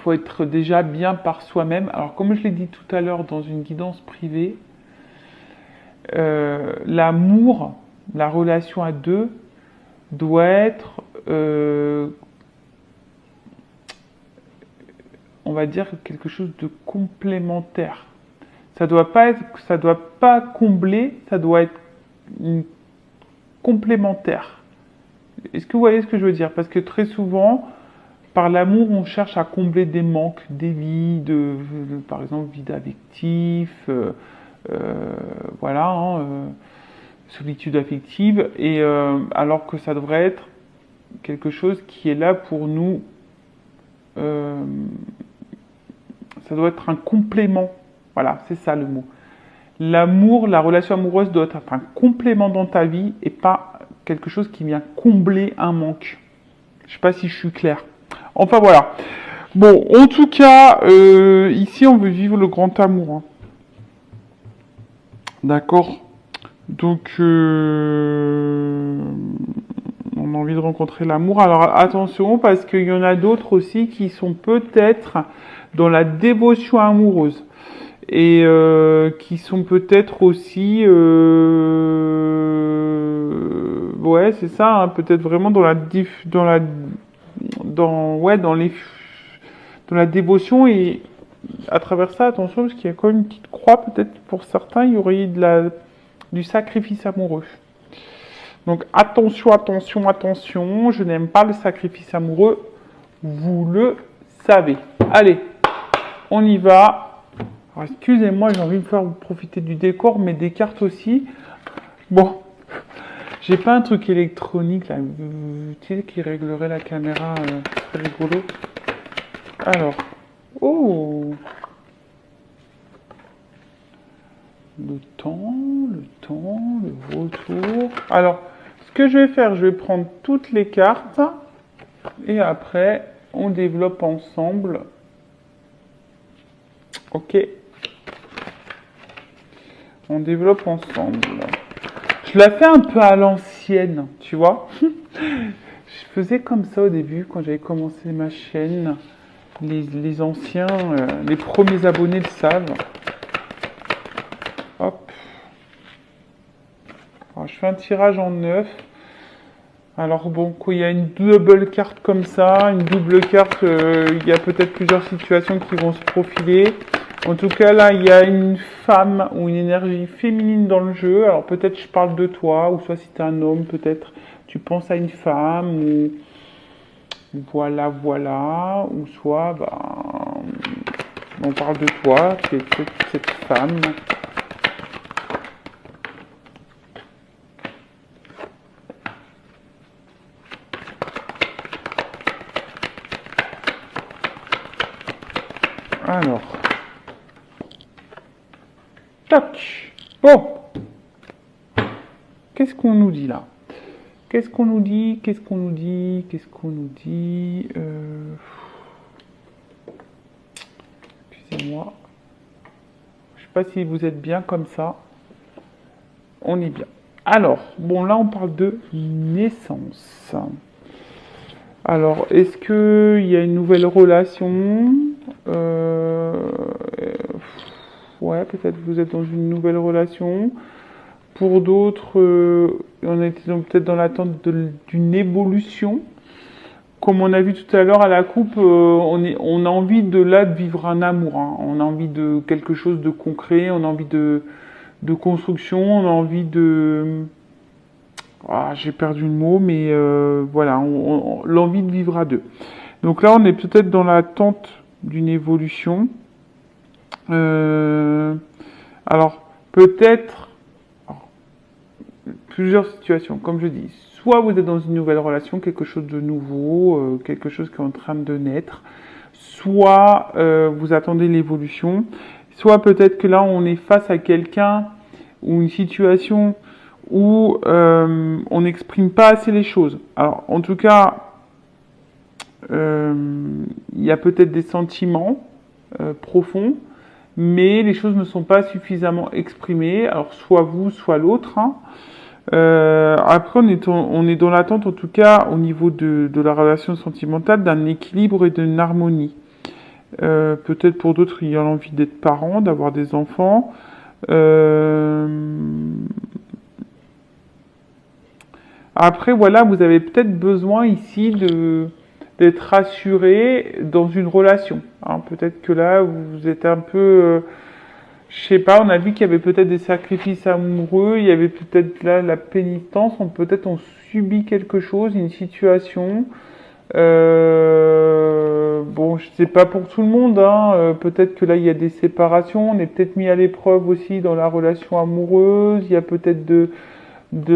Faut être déjà bien par soi-même. Alors, comme je l'ai dit tout à l'heure dans une guidance privée, l'amour, la relation à deux, doit être, on va dire, quelque chose de complémentaire. Ça doit pas combler, ça doit être complémentaire. Est-ce que vous voyez ce que je veux dire? Parce que très souvent, par l'amour, on cherche à combler des manques, des vides, par exemple, vide affectif, voilà, solitude affective, et alors que ça devrait être quelque chose qui est là pour nous, euh, ça doit être un complément. Voilà, c'est ça le mot. L'amour, la relation amoureuse doit être un complément dans ta vie et pas quelque chose qui vient combler un manque. Je sais pas si je suis clair. Enfin voilà. Bon, en tout cas, ici on veut vivre le grand amour. Hein. D'accord. Donc, on a envie de rencontrer l'amour. Alors attention, parce qu'il y en a d'autres aussi qui sont peut-être dans la dévotion amoureuse. Et qui sont peut-être aussi, ouais, c'est ça, hein, peut-être vraiment dans dans la dévotion et à travers ça, attention, parce qu'il y a quand même une petite croix, peut-être pour certains, il y aurait du sacrifice amoureux. Donc attention, attention, attention, je n'aime pas le sacrifice amoureux, vous le savez. Allez, on y va. Alors, excusez-moi, j'ai envie de faire vous profiter du décor, mais des cartes aussi. Bon, j'ai pas un truc électronique là, tu sais, qui réglerait la caméra, c'est rigolo. Alors, oh, le retour. Alors, ce que je vais faire, je vais prendre toutes les cartes et après, on développe ensemble. Ok. On développe ensemble. Je la fais un peu à l'ancienne, tu vois. Je faisais comme ça au début, quand j'avais commencé ma chaîne. Les anciens, les premiers abonnés le savent. Hop. Alors, je fais un tirage en 9. Alors bon, quand il y a une double carte comme ça, une double carte, il y a peut-être plusieurs situations qui vont se profiler. En tout cas, là, il y a une femme ou une énergie féminine dans le jeu. Alors peut-être je parle de toi, ou soit si tu es un homme, peut-être tu penses à une femme, ou voilà, voilà, ou soit on parle de toi, qui est cette femme. Alors. Toc. Bon. Qu'est-ce qu'on nous dit là? Qu'est-ce qu'on nous dit? Qu'est-ce qu'on nous dit? Qu'est-ce qu'on nous dit? Excusez-moi. Je sais pas si vous êtes bien comme ça. On est bien. Alors, bon, là, on parle de naissance. Alors, est-ce qu'il y a une nouvelle relation? Ouais, peut-être vous êtes dans une nouvelle relation. Pour d'autres, on est peut-être dans l'attente d'une évolution. Comme on a vu tout à l'heure à la coupe, on a envie de vivre un amour. Hein. On a envie de quelque chose de concret, on a envie de construction, on a envie de... Ah, j'ai perdu le mot, mais voilà, l'envie de vivre à deux. Donc là, on est peut-être dans l'attente d'une évolution. Alors, peut-être plusieurs situations, comme je dis. Soit vous êtes dans une nouvelle relation, quelque chose de nouveau, quelque chose qui est en train de naître. Soit vous attendez l'évolution. Soit peut-être que là, on est face à quelqu'un ou une situation où on n'exprime pas assez les choses. Alors, en tout cas, il y a peut-être des sentiments profonds, mais les choses ne sont pas suffisamment exprimées. Alors, soit vous, soit l'autre. Hein. Après, on est dans l'attente, en tout cas, au niveau de la relation sentimentale, d'un équilibre et d'une harmonie. Peut-être pour d'autres, il y a l'envie d'être parent, d'avoir des enfants. Euh, Après, voilà, vous avez peut-être besoin ici d'être rassuré dans une relation, hein. Peut-être que là, vous êtes un peu, je sais pas, on a vu qu'il y avait peut-être des sacrifices amoureux, il y avait peut-être là la pénitence, peut-être on subit quelque chose, une situation. Bon, je sais pas pour tout le monde, hein. Peut-être que là il y a des séparations, on est peut-être mis à l'épreuve aussi dans la relation amoureuse. Il y a peut-être de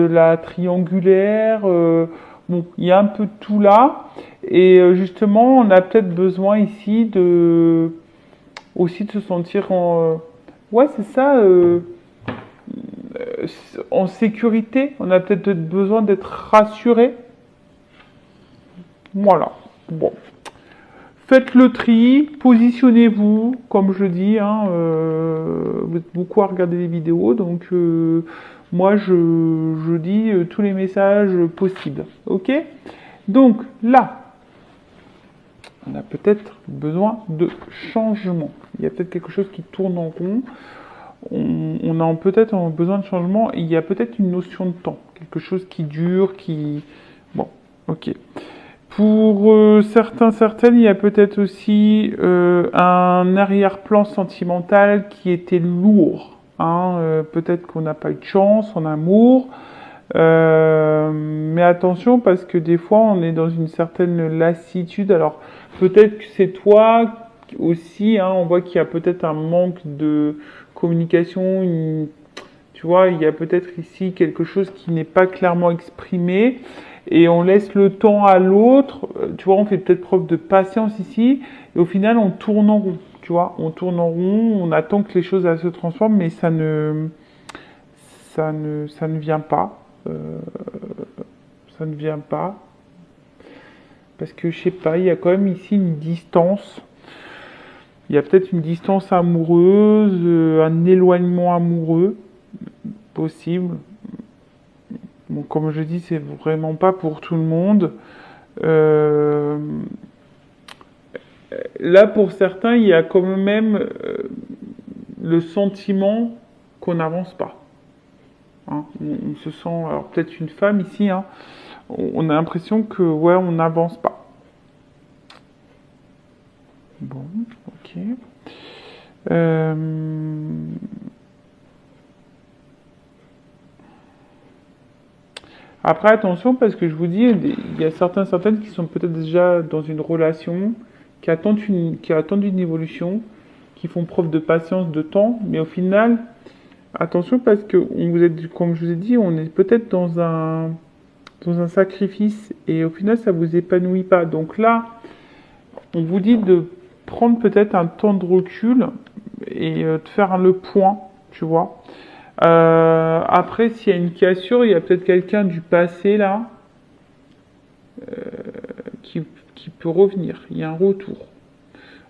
la triangulaire. Bon, il y a un peu de tout là. Et justement, on a peut-être besoin ici de aussi de se sentir ouais, c'est ça, en sécurité. On a peut-être besoin d'être rassuré. Voilà. Bon. Faites le tri, positionnez-vous, comme je dis, hein, vous êtes beaucoup à regarder les vidéos, donc moi je dis tous les messages possibles. Ok? Donc là, on a peut-être besoin de changement. Il y a peut-être quelque chose qui tourne en rond. On a peut-être besoin de changement. Il y a peut-être une notion de temps. Quelque chose qui dure, qui... Bon, ok. Pour certains, certaines, il y a peut-être aussi un arrière-plan sentimental qui était lourd, hein. Peut-être qu'on n'a pas eu de chance en amour. Mais attention parce que des fois on est dans une certaine lassitude. Alors peut-être que c'est toi aussi, hein, on voit qu'il y a peut-être un manque de communication, tu vois, il y a peut-être ici quelque chose qui n'est pas clairement exprimé et on laisse le temps à l'autre. Tu vois, on fait peut-être preuve de patience ici et au final on tourne en rond. Tu vois, on tourne en rond, on attend que les choses se transforment, mais ça ne vient pas. Ça ne vient pas. Parce que je sais pas, il y a quand même ici une distance. Il y a peut-être une distance amoureuse, un éloignement amoureux possible. Bon, comme je dis, c'est vraiment pas pour tout le monde. Euh, Là, pour certains, il y a quand même le sentiment qu'on n'avance pas, hein. On se sent, alors peut-être une femme ici, hein, on a l'impression que ouais, on n'avance pas. Bon, ok. Euh, Après, attention, parce que je vous dis, il y a certaines qui sont peut-être déjà dans une relation, qui attendent une évolution, qui font preuve de patience, de temps, mais au final, attention, parce que vous êtes, comme je vous ai dit, on est peut-être dans un sacrifice, et au final, ça vous épanouit pas. Donc là, on vous dit de prendre peut-être un temps de recul et de faire le point, tu vois. Après, s'il y a une cassure, il y a peut-être quelqu'un du passé là qui, qui peut revenir. Il y a un retour.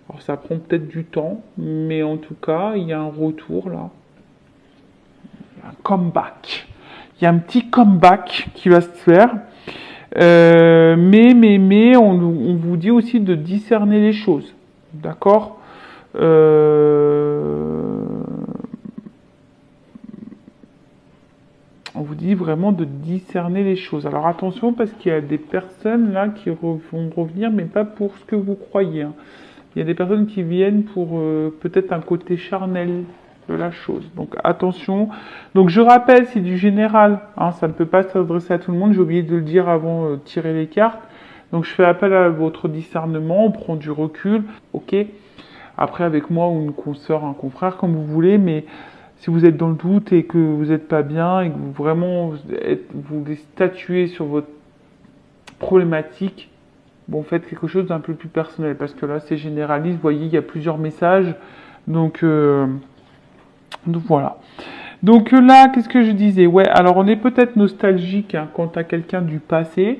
Alors ça prend peut-être du temps, mais en tout cas, il y a un retour là. Un comeback. Il y a un petit comeback qui va se faire. Mais on vous dit aussi de discerner les choses. D'accord. On vous dit vraiment de discerner les choses. Alors attention parce qu'il y a des personnes là qui vont revenir, mais pas pour ce que vous croyez, hein. Il y a des personnes qui viennent pour peut-être un côté charnel de la chose. Donc attention. Donc je rappelle, c'est du général, hein, ça ne peut pas s'adresser à tout le monde. J'ai oublié de le dire avant de tirer les cartes. Donc je fais appel à votre discernement, on prend du recul, ok. Après avec moi ou une consoeur, un confrère, comme vous voulez, mais si vous êtes dans le doute et que vous n'êtes pas bien et que vous vraiment vous statuez sur votre problématique, bon, faites quelque chose d'un peu plus personnel parce que là c'est généraliste. Vous voyez, il y a plusieurs messages, donc voilà. Donc là, qu'est-ce que je disais? Ouais, alors on est peut-être nostalgique, hein, quant à quelqu'un du passé,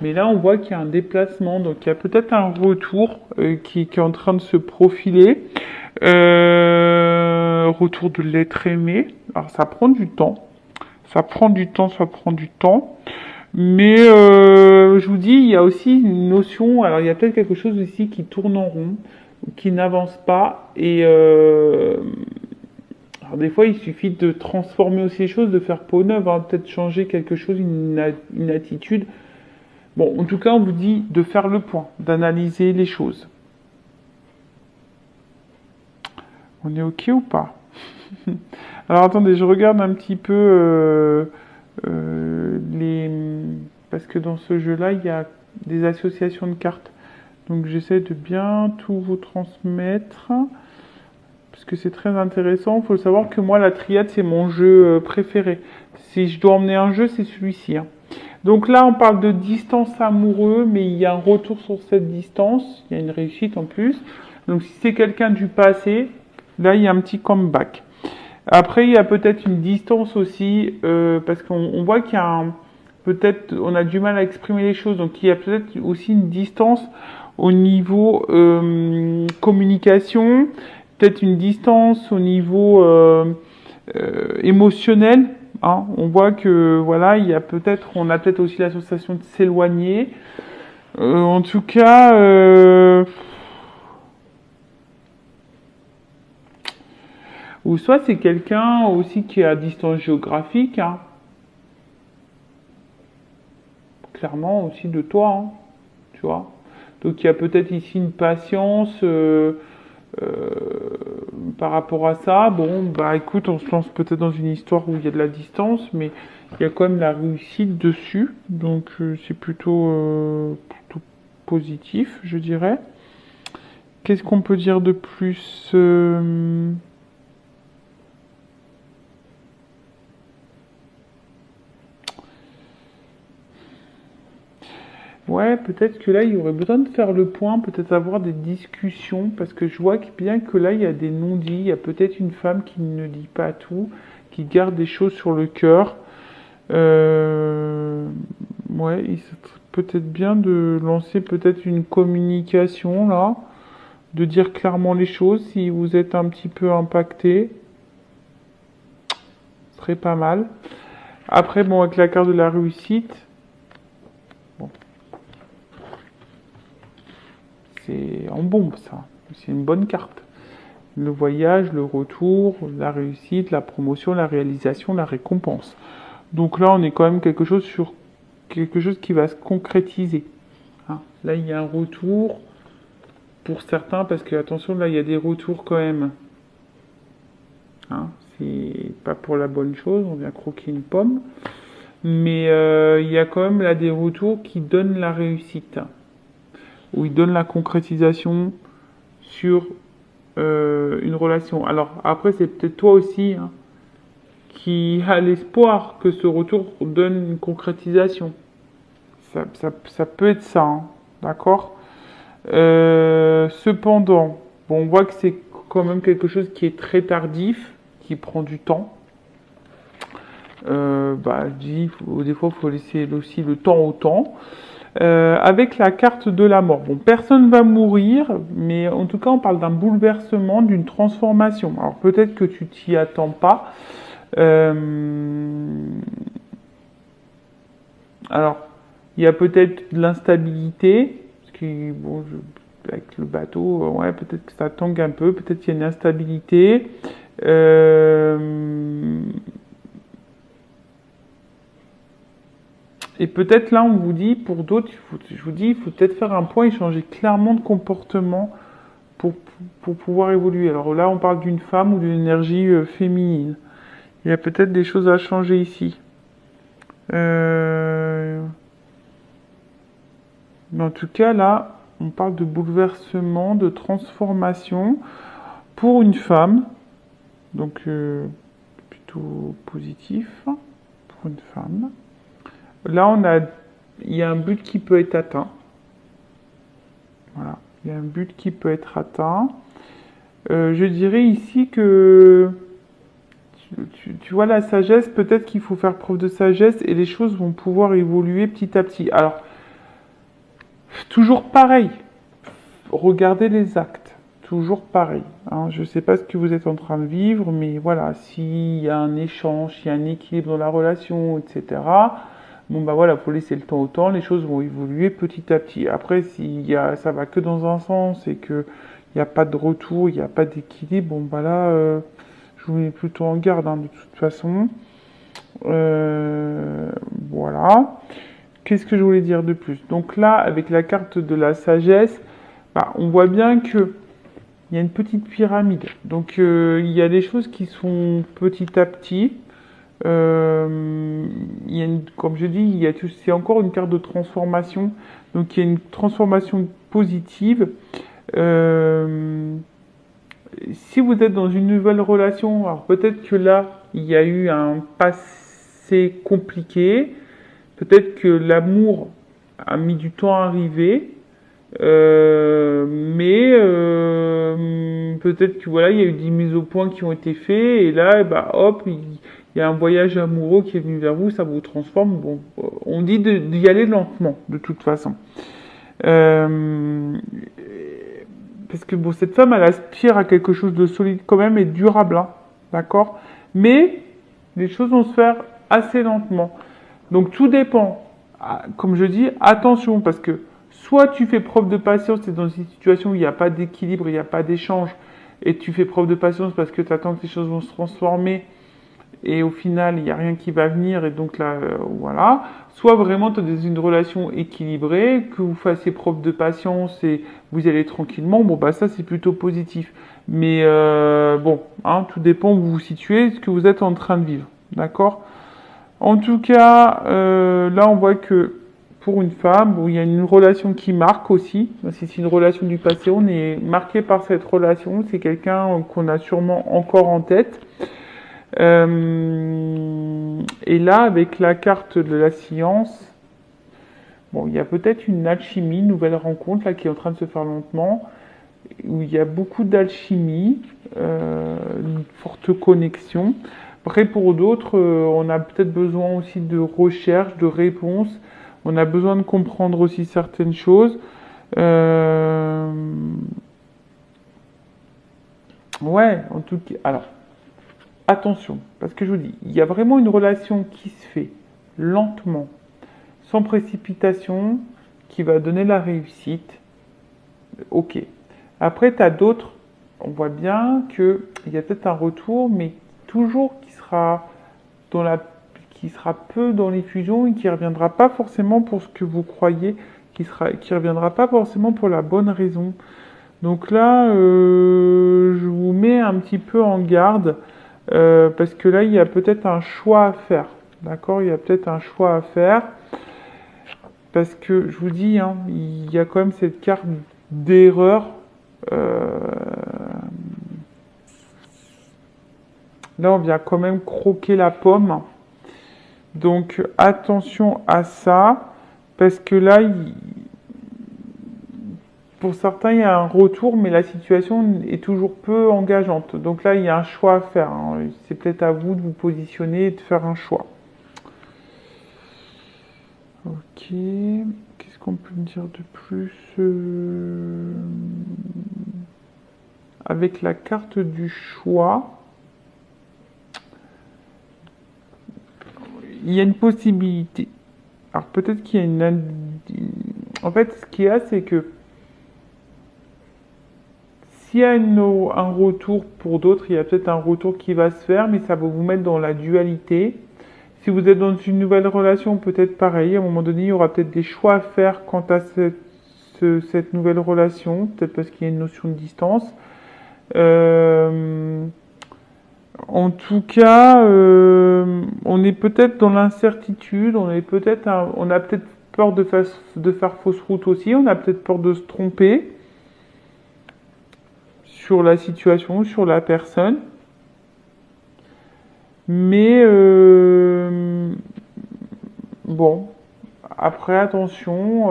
mais là on voit qu'il y a un déplacement, donc il y a peut-être un retour qui est en train de se profiler. Retour de l'être aimé. Alors ça prend du temps. Ça prend du temps, ça prend du temps. Mais je vous dis, il y a aussi une notion, alors il y a peut-être quelque chose ici qui tourne en rond, qui n'avance pas. Et alors des fois, il suffit de transformer aussi les choses, de faire peau neuve, hein, peut-être changer quelque chose, une attitude. Bon, en tout cas, on vous dit de faire le point, d'analyser les choses. On est OK ou pas? Alors attendez, je regarde un petit peu les... Parce que dans ce jeu-là, il y a des associations de cartes. Donc j'essaie de bien tout vous transmettre. Parce que c'est très intéressant. Il faut savoir que moi, la triade, c'est mon jeu préféré. Si je dois emmener un jeu, c'est celui-ci, hein. Donc là, on parle de distance amoureuse, mais il y a un retour sur cette distance. Il y a une réussite en plus. Donc si c'est quelqu'un du passé, là, il y a un petit comeback. Après, il y a peut-être une distance aussi, parce qu'on voit qu'il y a peut-être, on a du mal à exprimer les choses. Donc il y a peut-être aussi une distance au niveau communication, peut-être une distance au niveau émotionnel. Hein. On voit que voilà, il y a peut-être, on a peut-être aussi l'association de s'éloigner. En tout cas, ou soit c'est quelqu'un aussi qui est à distance géographique, hein. Clairement aussi de toi, hein, tu vois. Donc il y a peut-être ici une patience euh, par rapport à ça. Bon, bah écoute, on se lance peut-être dans une histoire où il y a de la distance, mais il y a quand même la réussite dessus. Donc c'est plutôt positif, je dirais. Qu'est-ce qu'on peut dire de plus Ouais, peut-être que là, il y aurait besoin de faire le point, peut-être avoir des discussions, parce que je vois que bien que là, il y a des non-dits, il y a peut-être une femme qui ne dit pas tout, qui garde des choses sur le cœur. Euh, ouais, il serait peut-être bien de lancer peut-être une communication là, de dire clairement les choses si vous êtes un petit peu impacté, ce serait pas mal. Après, bon, avec la carte de la réussite, bon, c'est en bombe ça, c'est une bonne carte. Le voyage, le retour, la réussite, la promotion, la réalisation, la récompense. Donc là, on est quand même quelque chose sur quelque chose qui va se concrétiser. Hein. Là, il y a un retour pour certains, parce que attention, là, il y a des retours quand même. Hein. C'est pas pour la bonne chose, on vient croquer une pomme. Mais il y a quand même là des retours qui donnent la réussite, où ils donnent la concrétisation sur une relation. Alors après, c'est peut-être toi aussi, hein, qui a l'espoir que ce retour donne une concrétisation. Ça peut être ça, hein, d'accord. Cependant, bon, on voit que c'est quand même quelque chose qui est très tardif, qui prend du temps. Bah, je dis, des fois, il faut laisser aussi le temps au temps. Avec la carte de la mort. Bon, personne va mourir, mais en tout cas, on parle d'un bouleversement, d'une transformation. Alors peut-être que tu t'y attends pas. Alors, il y a peut-être de l'instabilité, parce que bon, avec le bateau, ouais, peut-être que ça tangue un peu, peut-être qu'il y a une instabilité. Et peut-être là, on vous dit, pour d'autres, je vous dis, il faut peut-être faire un point et changer clairement de comportement pour, pour pouvoir évoluer. Alors là, on parle d'une femme ou d'une énergie féminine. Il y a peut-être des choses à changer ici. Mais en tout cas, là, on parle de bouleversement, de transformation pour une femme. Donc, plutôt positif pour une femme. Là, il y a un but qui peut être atteint. Voilà, il y a un but qui peut être atteint. Je dirais ici que tu vois la sagesse, peut-être qu'il faut faire preuve de sagesse et les choses vont pouvoir évoluer petit à petit. Alors, toujours pareil, regardez les actes. toujours pareil. Hein. Je ne sais pas ce que vous êtes en train de vivre, mais voilà, s'il y a un échange, s'il y a un équilibre dans la relation, etc., bon bah voilà, faut laisser le temps au temps, les choses vont évoluer petit à petit. Après, ça va que dans un sens et que il n'y a pas de retour, il n'y a pas d'équilibre, bon bah là, je vous mets plutôt en garde hein, de toute façon. Voilà. Qu'est-ce que je voulais dire de plus? Donc là, avec la carte de la sagesse, bah, on voit bien que il y a une petite pyramide. Donc il y a des choses qui sont petit à petit. Il y a comme je dis, c'est encore une carte de transformation. Donc il y a une transformation positive. Euh, Si vous êtes dans une nouvelle relation, alors peut-être que là, il y a eu un passé compliqué. Peut-être que l'amour a mis du temps à arriver. Mais peut-être que voilà, il y a eu des mises au point qui ont été faites et là, bah, hop, il y a un voyage amoureux qui est venu vers vous, ça vous transforme. Bon, on dit d'y aller lentement, de toute façon. Euh, Parce que bon, cette femme, elle aspire à quelque chose de solide quand même et durable, hein, d'accord? Mais les choses vont se faire assez lentement. Donc tout dépend. Ah, comme je dis, attention, parce que soit tu fais preuve de patience, et dans une situation où il n'y a pas d'équilibre, il n'y a pas d'échange, et tu fais preuve de patience parce que tu attends que les choses vont se transformer, et au final, il n'y a rien qui va venir, et donc là, voilà. Soit vraiment tu as une relation équilibrée, que vous fassiez preuve de patience et vous allez tranquillement, bon, bah ça c'est plutôt positif. Mais bon, hein, tout dépend où vous vous situez, ce que vous êtes en train de vivre, d'accord? En tout cas, là on voit que pour une femme, bon, il y a une relation qui marque aussi. Si c'est une relation du passé, on est marqué par cette relation. C'est quelqu'un qu'on a sûrement encore en tête. Et là, avec la carte de la science, bon, il y a peut-être une alchimie, une nouvelle rencontre là qui est en train de se faire lentement, où il y a beaucoup d'alchimie, une forte connexion. Après, pour d'autres, on a peut-être besoin aussi de recherche, de réponses. On a besoin de comprendre aussi certaines choses. Euh, Ouais, en tout cas. Alors, attention, parce que je vous dis, il y a vraiment une relation qui se fait lentement, sans précipitation, qui va donner la réussite. Ok. Après, tu as d'autres, on voit bien qu'il y a peut-être un retour, mais toujours dans la, qui sera peu dans les fusions et qui ne reviendra pas forcément pour ce que vous croyez, qui reviendra pas forcément pour la bonne raison. Donc là, je vous mets un petit peu en garde, parce que là, il y a peut-être un choix à faire. D'accord? Il y a peut-être un choix à faire. Parce que je vous dis, hein, il y a quand même cette carte d'erreur. Euh, Là, on vient quand même croquer la pomme. Donc, attention à ça. Parce que là, pour certains, il y a un retour, mais la situation est toujours peu engageante. Donc là, il y a un choix à faire. Hein. C'est peut-être à vous de vous positionner et de faire un choix. Ok. Qu'est-ce qu'on peut me dire de plus Avec la carte du choix, il y a une possibilité. Alors peut-être qu'il y a En fait, ce qu'il y a, c'est que s'il y a un retour pour d'autres, il y a peut-être un retour qui va se faire, mais ça va vous mettre dans la dualité. Si vous êtes dans une nouvelle relation, peut-être pareil, à un moment donné, il y aura peut-être des choix à faire quant à cette nouvelle relation, peut-être parce qu'il y a une notion de distance. Euh, En tout cas, on est peut-être dans l'incertitude, on a peut-être peur de faire fausse route aussi, on a peut-être peur de se tromper sur la situation, sur la personne. Mais bon, après attention,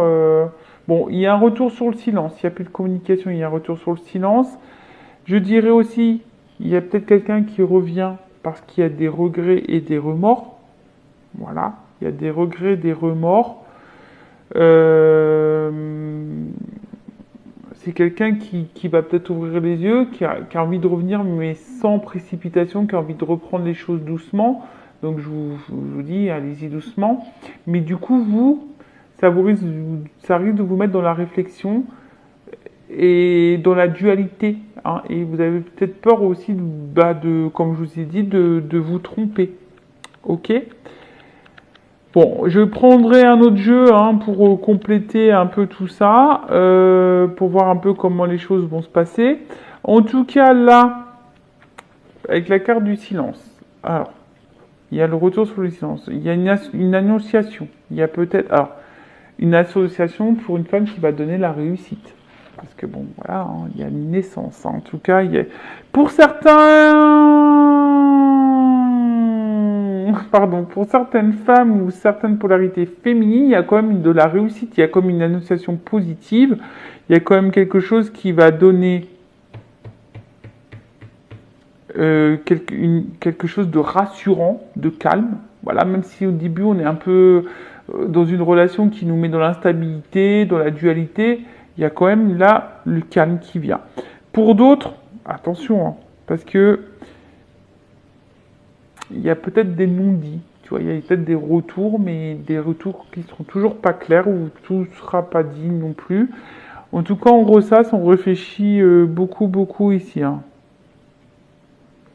bon, il y a un retour sur le silence, il n'y a plus de communication, il y a un retour sur le silence. Je dirais aussi, il y a peut-être quelqu'un qui revient parce qu'il y a des regrets et des remords. Voilà, il y a des regrets, des remords. Euh, c'est quelqu'un qui va peut-être ouvrir les yeux, qui a envie de revenir, mais sans précipitation, qui a envie de reprendre les choses doucement. Donc je vous dis, allez-y doucement. Mais du coup, ça risque de vous mettre dans la réflexion et dans la dualité, hein. Et vous avez peut-être peur aussi, comme je vous ai dit, de vous tromper. Ok? Bon, je prendrai un autre jeu, hein, pour compléter un peu tout ça, pour voir un peu comment les choses vont se passer. En tout cas, là, avec la carte du silence. Alors, il y a le retour sur le silence. Il y a une annonciation. Il y a peut-être, alors, une association pour une femme qui va donner la réussite. Parce que bon, voilà, hein, il y a une naissance, hein. En tout cas, pour pour certaines femmes ou certaines polarités féminines, il y a quand même de la réussite, il y a comme une annonciation positive, il y a quand même quelque chose qui va donner quelque chose de rassurant, de calme. Voilà, même si au début on est un peu dans une relation qui nous met dans l'instabilité, dans la dualité, il y a quand même là le calme qui vient. Pour d'autres, attention, hein, parce que il y a peut-être des non-dits, tu vois, il y a peut-être des retours, mais des retours qui seront toujours pas clairs ou tout ne sera pas dit non plus. En tout cas, on ressasse, on réfléchit beaucoup, beaucoup ici, hein.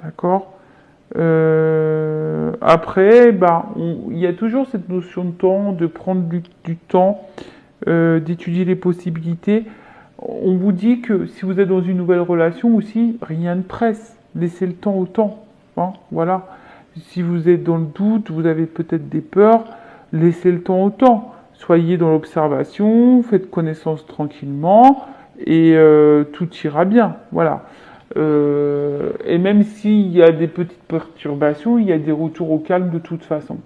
D'accord. Après, il y a toujours cette notion de temps, de prendre du temps, d'étudier les possibilités. On vous dit que si vous êtes dans une nouvelle relation aussi, rien ne presse. Laissez le temps au temps, hein, voilà. Si vous êtes dans le doute, vous avez peut-être des peurs, laissez le temps au temps. Soyez dans l'observation, faites connaissance tranquillement et tout ira bien. Voilà. Et même s'il y a des petites perturbations, il y a des retours au calme de toute façon.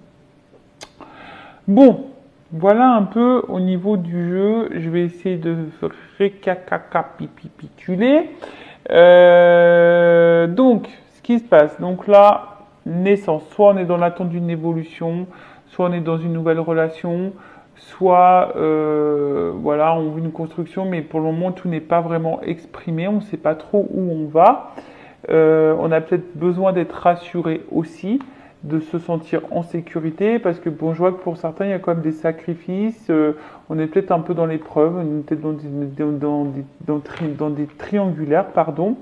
Bon, voilà un peu au niveau du jeu. Je vais essayer de récapituler. Donc, ce qui se passe. Donc là, naissance. Soit on est dans l'attente d'une évolution, soit on est dans une nouvelle relation, soit voilà, on vit une construction, mais pour le moment tout n'est pas vraiment exprimé. On ne sait pas trop où on va. On a peut-être besoin d'être rassuré aussi, de se sentir en sécurité, parce que bon, je vois que pour certains, il y a quand même des sacrifices, on est peut-être un peu dans l'épreuve, on est peut-être dans des triangulaires, pardon.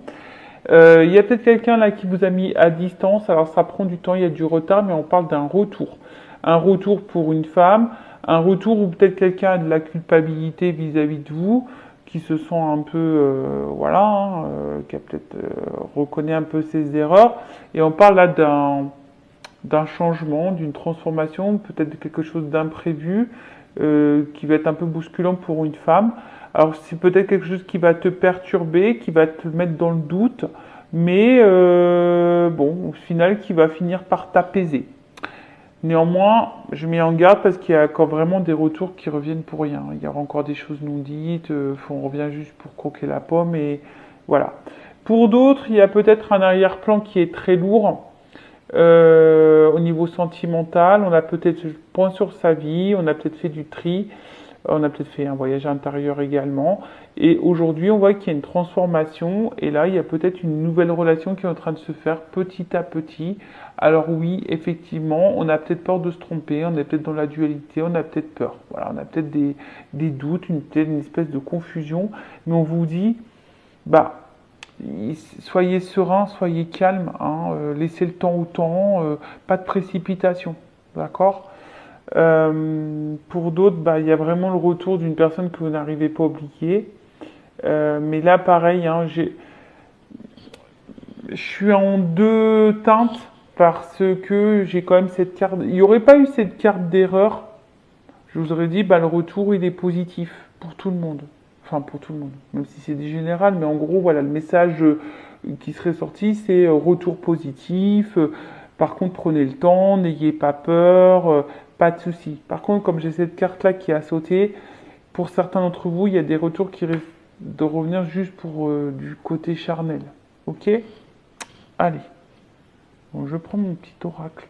Il y a peut-être quelqu'un là qui vous a mis à distance, alors ça prend du temps, il y a du retard, mais on parle d'un retour. Un retour pour une femme, un retour où peut-être quelqu'un a de la culpabilité vis-à-vis de vous, qui se sent un peu, voilà, hein, qui a peut-être reconnaît un peu ses erreurs. Et on parle là d'un changement, d'une transformation, peut-être de quelque chose d'imprévu, qui va être un peu bousculant pour une femme. Alors c'est peut-être quelque chose qui va te perturber, qui va te mettre dans le doute, mais bon, au final, qui va finir par t'apaiser. Néanmoins, je mets en garde parce qu'il y a encore vraiment des retours qui reviennent pour rien. Il y aura encore des choses non dites, on revient juste pour croquer la pomme et voilà. Pour d'autres, il y a peut-être un arrière-plan qui est très lourd. Au niveau sentimental, on a peut-être fait le point sur sa vie, on a peut-être fait du tri, on a peut-être fait un voyage intérieur également. Et aujourd'hui, on voit qu'il y a une transformation. Et là, il y a peut-être une nouvelle relation qui est en train de se faire petit à petit. Alors oui, effectivement, on a peut-être peur de se tromper, on est peut-être dans la dualité, on a peut-être peur. Voilà, on a peut-être des doutes, peut-être une espèce de confusion. Mais on vous dit, bah, soyez serein, soyez calme, hein, laissez le temps au temps, pas de précipitation, d'accord. Pour d'autres, il y a vraiment le retour d'une personne que vous n'arrivez pas à oublier. Mais là, pareil, hein, je suis en deux teintes parce que j'ai quand même cette carte. Il n'y aurait pas eu cette carte d'erreur. Je vous aurais dit, le retour, il est positif pour tout le monde. Enfin, pour tout le monde, même si c'est des général, mais en gros, voilà, le message qui serait sorti, c'est retour positif. Par contre, prenez le temps, n'ayez pas peur, pas de souci. Par contre, comme j'ai cette carte-là qui a sauté, pour certains d'entre vous, il y a des retours qui risquent de revenir juste pour du côté charnel. Ok? Allez. Bon, je prends mon petit oracle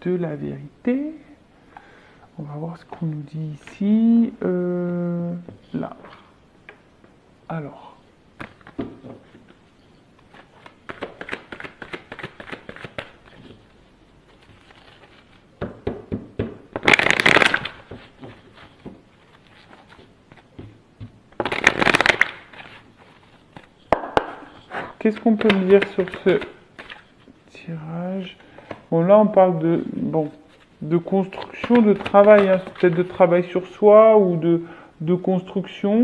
de la vérité. On va voir ce qu'on nous dit ici. Là. Alors. Qu'est-ce qu'on peut me dire sur ce tirage? Bon, là, on parle de, bon, de construction, de travail, hein, peut-être de travail sur soi ou de construction.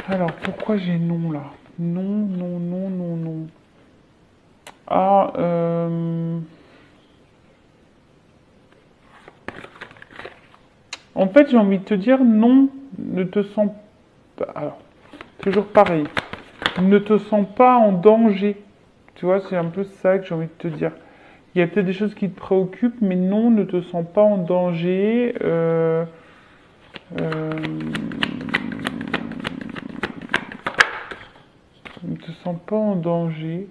Alors, pourquoi j'ai non là? Non, non, non, non, non. Ah, en fait, j'ai envie de te dire non, ne te sens pas. Alors, toujours pareil. Ne te sens pas en danger. Tu vois, c'est un peu ça que j'ai envie de te dire. Il y a peut-être des choses qui te préoccupent, mais non, ne te sens pas en danger. Ne te sens pas en danger.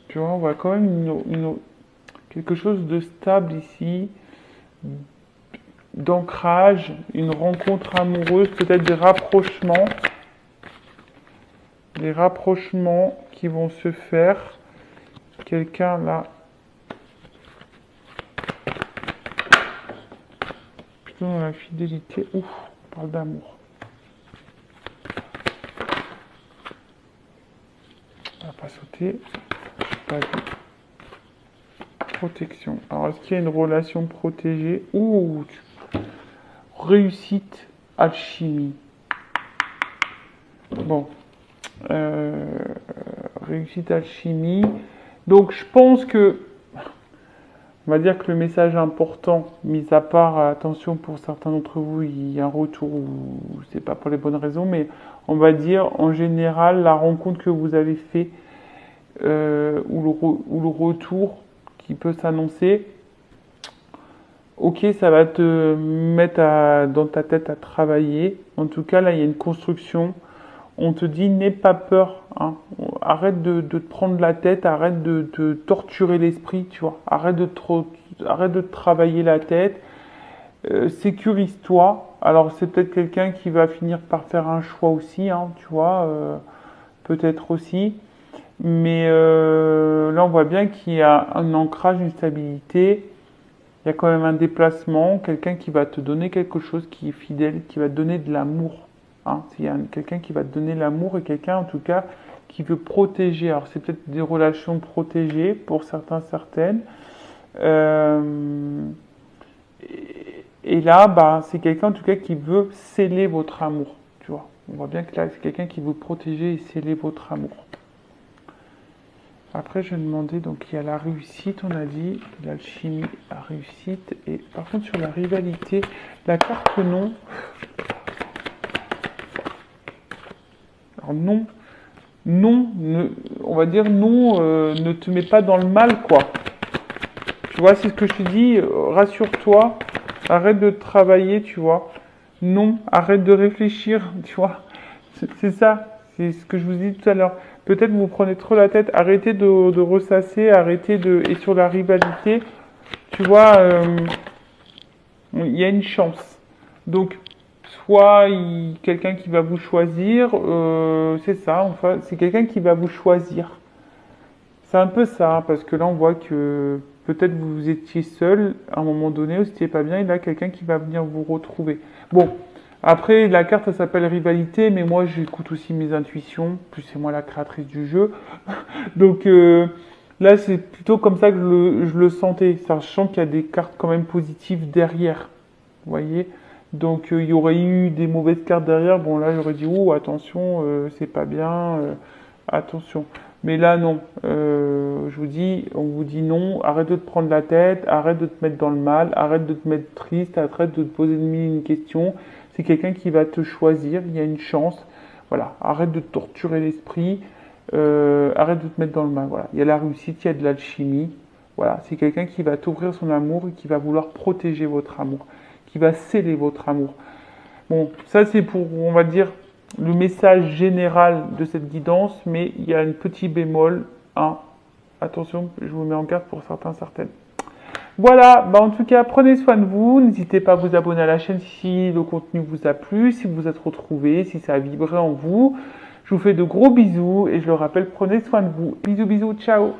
Tu vois, on voit quand même quelque chose de stable ici, d'ancrage, une rencontre amoureuse, peut-être des rapprochements qui vont se faire. Quelqu'un là, plutôt dans la fidélité. Ouf, on parle d'amour. On va pas sauter. Pas vu. Protection. Alors, est-ce qu'il y a une relation protégée? Ouh, réussite, alchimie. Bon. Réussite, alchimie. Donc, je pense que, on va dire que le message important, mis à part, attention, pour certains d'entre vous, il y a un retour, ou c'est pas pour les bonnes raisons, mais on va dire, en général, la rencontre que vous avez fait, ou le retour qui peut s'annoncer, ok, ça va te mettre dans ta tête à travailler. En tout cas, là, il y a une construction. On te dit, n'aie pas peur. Hein. Arrête de te prendre la tête, arrête de te torturer l'esprit, tu vois. Arrête de te travailler la tête. Sécurise-toi. Alors, c'est peut-être quelqu'un qui va finir par faire un choix aussi, hein, tu vois. Peut-être aussi. Mais là, on voit bien qu'il y a un ancrage, une stabilité. Il y a quand même un déplacement, quelqu'un qui va te donner quelque chose qui est fidèle, qui va te donner de l'amour. Hein. Il y a quelqu'un qui va te donner l'amour et quelqu'un, en tout cas, qui veut protéger. Alors, c'est peut-être des relations protégées pour certains, certaines. Et là, bah, c'est quelqu'un, en tout cas, qui veut sceller votre amour. Tu vois, on voit bien que là, c'est quelqu'un qui veut protéger et sceller votre amour. Après, je vais demander, donc il y a la réussite, on a dit, l'alchimie, la réussite, et par contre sur la rivalité, la carte non. Alors non, non, on va dire non, ne te mets pas dans le mal, quoi. Tu vois, c'est ce que je te dis, rassure-toi, arrête de travailler, tu vois. Non, arrête de réfléchir, tu vois. C'est ça, c'est ce que je vous dis tout à l'heure. Peut-être vous prenez trop la tête, arrêtez de ressasser, arrêtez de... Et sur la rivalité, tu vois, il y a une chance. Donc, soit quelqu'un qui va vous choisir, c'est ça, enfin, c'est quelqu'un qui va vous choisir. C'est un peu ça, parce que là, on voit que peut-être vous étiez seul à un moment donné, ou c'était pas bien, et là, quelqu'un qui va venir vous retrouver. Bon, après, la carte, ça s'appelle rivalité, mais moi, j'écoute aussi mes intuitions, plus c'est moi la créatrice du jeu. Donc, là, c'est plutôt comme ça que je le sentais, sachant qu'il y a des cartes quand même positives derrière, vous voyez. Donc, il y aurait eu des mauvaises cartes derrière, bon, là, j'aurais dit, oh, attention, c'est pas bien, attention. Mais là, non. Je vous dis, on vous dit non, arrête de te prendre la tête, arrête de te mettre dans le mal, arrête de te mettre triste, arrête de te poser une question. C'est quelqu'un qui va te choisir, il y a une chance. Voilà, arrête de te torturer l'esprit, arrête de te mettre dans le mal. Voilà, il y a la réussite, il y a de l'alchimie. Voilà, c'est quelqu'un qui va t'ouvrir son amour et qui va vouloir protéger votre amour, qui va sceller votre amour. Bon, ça c'est pour, on va dire, le message général de cette guidance, mais il y a un petit bémol, hein. Attention, je vous mets en garde pour certains, certaines. Voilà, bah en tout cas, prenez soin de vous. N'hésitez pas à vous abonner à la chaîne si le contenu vous a plu, si vous vous êtes retrouvé, si ça a vibré en vous. Je vous fais de gros bisous et je le rappelle, prenez soin de vous. Bisous, bisous, ciao.